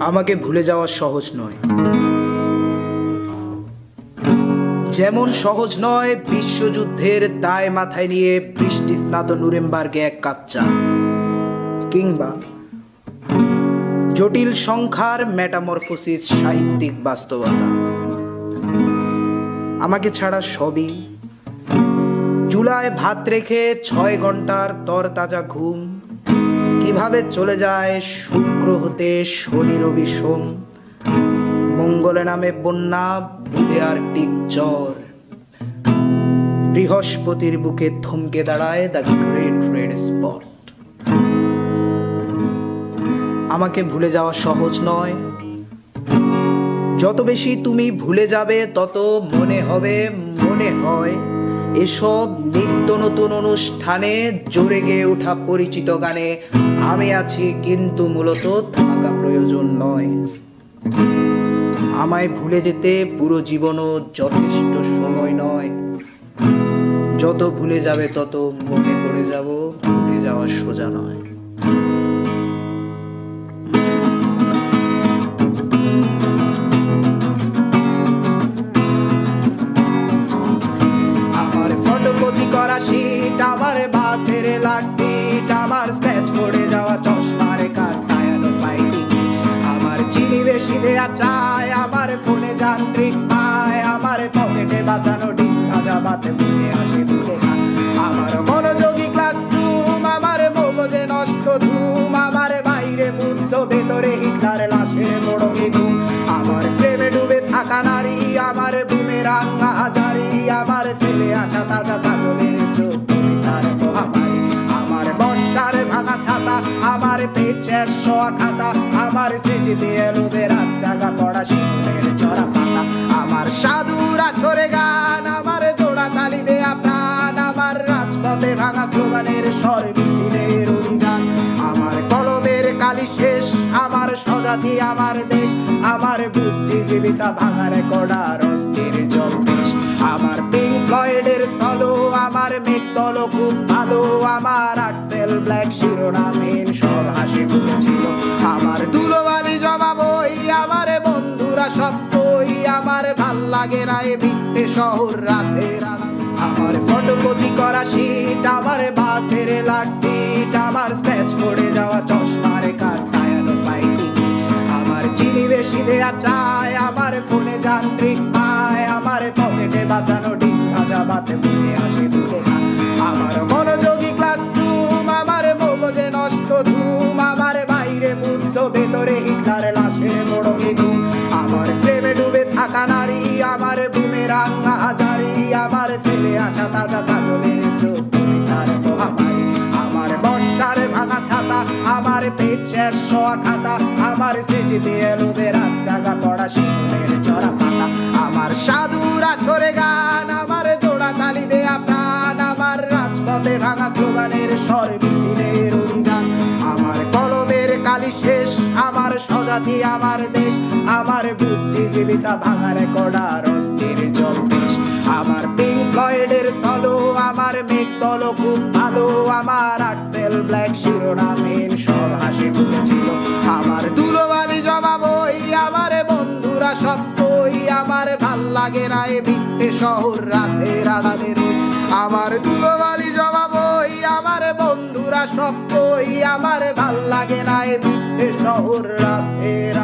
আমাকে ভুলে যাওয়া সহজ নয়, যেমন সহজ নয় বিশ্বযুদ্ধের দায় মাথায় নিয়ে বৃষ্টি স্নাত নুরেমবার্গে এক কাপ চা, কিংবা জটিল সংখ্যার মেটামরফোসিস সাহিত্যিক বাস্তবতা। আমাকে ছাড়া সবই চুলায় ভাত রেখে 6 ঘন্টার তরতাজা ঘুম কিভাবে চলে যায় শুক্র হতে শনি রবি সোম, মঙ্গলে নামে বন্যা, বুধে আর টিক জ্বর, বৃহস্পতির বুকে থমকে দাঁড়ায় দ্য গ্রেট রেড স্পট। আমাকে ভুলে যাওয়া সহজ নয়, যত বেশি তুমি ভুলে যাবে তত মনে হয় এসব নিত্য নতুন অনুষ্ঠানে জোরে গেয়ে ওঠা পরিচিত গানে আমি আছি, কিন্তু মূলত থাকা প্রয়োজন নয়। আমায় ভুলে যেতে পুরো জীবনও যথেষ্ট সময় নয়, যত ভুলে যাবে তত মনে পড়ে যাব, ভুলে যাওয়া সোজা নয়। ফটোকপি করা শীট, আমার বাসের লাস্ট সিট, আমার স্ক্র্যাচ পড়ে যাওয়া চশমার কাজ, ছায়ানো ফাইটিং, আমার চিনি বেশি দেয়া চায়, আমার ফোনে যান্ত্রিক পায়, আমার পকেটে বাঁচানো ডিম ভাজা ভাতে মুখে হাসি তুলে খায়, আমার মনোযোগী ক্লাসরুম, আমার মগজে নষ্ট ধুম, আমার বাইরে বুদ্ধ ভেতরে হিটলার লাশের মোড়কে ঘুম, আমার প্রেমে ডুবে থাকা নারী, আমার বুমেরাং হাজারি, আমার ফেলে আসা তাজা কাজলের চোখ তার মহামারী, আমার বর্ষার ভাঙা ছাতা, আমার পেছে শোয়া খাতা, আমার সিজিতে এলোদের রাত জাগা পড়া শিশুদের চড়া পাতা, আমার সাধুর আসরে গান, আমার জোড়া তালি দেয়া প্রাণ, আমার রাজপথে ভাঙা স্লোগানের স্বর মিছিলের অভিযান, আমার কলমের কালি শেষ, আমার স্বজাতি আমার দেশ, আমার বুদ্ধিজীবিতা ভাঙার কড়ার অস্থির জলদেশ, আমার পিঙ্ক ফ্লয়েডের সলো, আমার মেট দল খুব ভালো, আমার আর্টসেল ব্ল্যাক শিরোনামহীন সব হাসি মুখেছিল, আমার ধুলোবালি জমা বই, আমার বন্ধুরা সব কই, আমার ভাল লাগে না এ মিথ্যে শহর রাতের আলো, আমার ফটোকপি করা শীট, আমার বাসের লাস্ট সিট, আমার স্ক্র্যাচ পড়ে যাওয়া চশমার কাজ, ছায়ানো ফাইটিং, আমার চিনি বেশি দেয়া চায়, আমার ফোনে যান্ত্রিক পায়, আমার পকেটে বাঁচানো ডিম ভাজা ভাতে মুখে হাসি তুলে খায়, আমার মনোযোগী ক্লাসরুম, আমার মগজে নষ্ট ধুম, আমার বাইরে বুদ্ধ ভেতরে হিটলার লাশের মোড়কে ঘুম, আমার প্রেমে ডুবে থাকা নারী, আমার বুমেরাং হাজারি, আমার ফেলে আসা তাজা কাজলের চোখ তার মহামারী, আমার বর্ষার ভাঙা ছাতা, আমার পেছে শোয়া খাতা, আমার সিজিতে এলোদের রাত জাগা পড়া শিশুদের চড়া পাতা, আমার সাধুর আসরে গান, আমার জোড়া তালি দেয়া প্রাণ, আমার রাজপথে ভাঙা স্লোগানের স্বর মিছিলের অভিযান, আমার কলমের কালি শেষ, আমার স্বজাতি আমার দেশ, আমার বুদ্ধিজীবিতা ভাঙার কড়ার অস্থির জলদেশ, আমার পিঙ্ক ফ্লয়েডের সলো, আমার মেঘ দল খুব ভালো, আমার আর্টসেল ব্ল্যাক শিরোনামহীন সব হাসি মুখেছিল, আমার ধুলোবালি জমা বই, আমার বন্ধুরা সব কই, আমার ভাল লাগে না এ মিথ্যে শহর রাতের আড়ালে রই, আমার ধুলোবালি জমা বই, আমার বন্ধুরা সব কই, আমার ভাল লাগে না এ মিথ্যে শহর রাতের